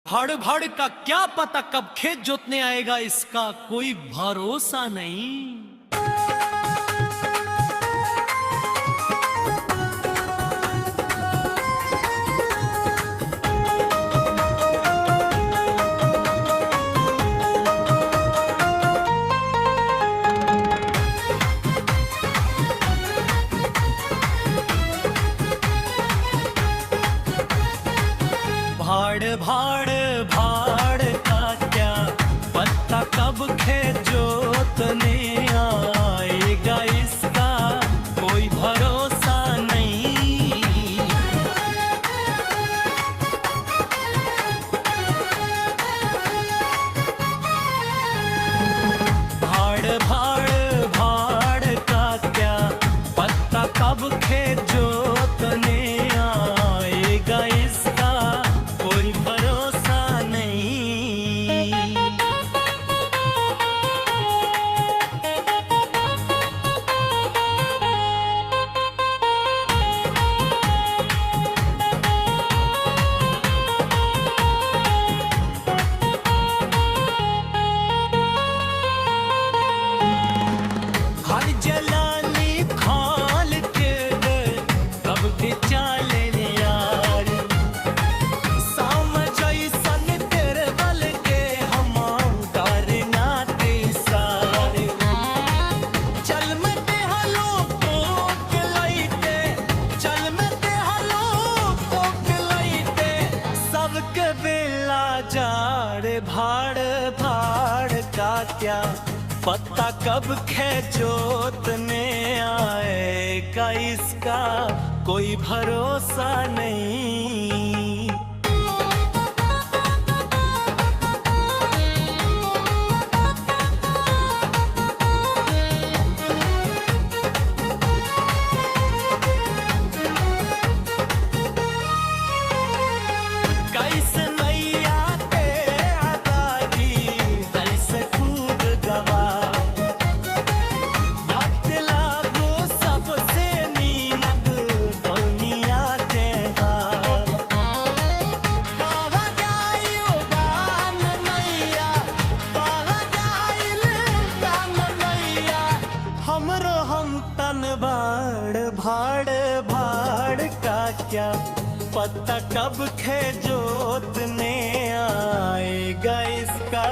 भाड़ भाड़ का क्या पता कब खेत जोतने आएगा, इसका कोई भरोसा नहीं। भाड़ भाड़ भाड़ का क्या पता कब खेत जोतने आएगा, इसका कोई भरोसा नहीं। भाड़ भाड़ भाड़ का क्या पता कब खेत जोतने आएगा, इसका कोई भरोसा नहीं। हर जलाली खाल के दे कब भी चाले यार, सामजैसन तेरे बल के हम नाते सारे। चल मते हलो पोक लैते, चल मते हलो पोक लैते, सबके बेला जाड़। भाड़ भाड़ का क्या पता कब खेत जोतने आएगा, इसका कोई भरोसा नहीं। कैसे नैया के आदारी कैसे खूब गवा, बात लागो सबसे नीमक दुनिया के हाल। बाबा जाइयो गान नैया, बाबा जाइल गान नैया, हमरो हम तन भाड़। भाड़ भाड़ का क्या पता कब खेत जोतने आएगा, इसका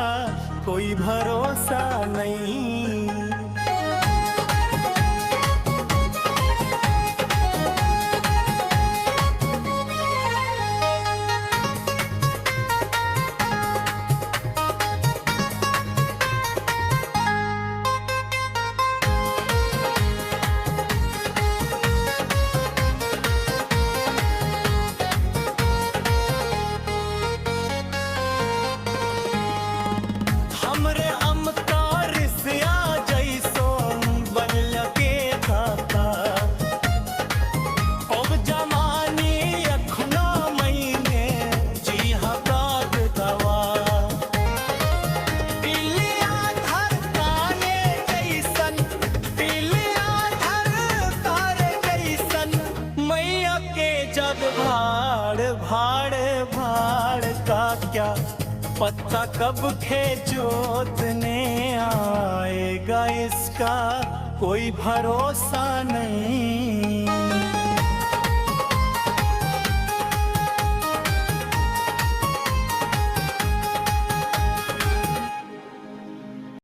कोई भरोसा नहीं। हमरे अमतार से आ जैसो बनल के खाता, अब जमाने अखना महीने जी हबाद दवा। पिलिया धर काने जैसन, पिलिया धर तारे जैसन, मैया के जब भाड़। भाड़ भाड़ का क्या पता कब खेत जोतने आएगा, इसका कोई भरोसा नहीं।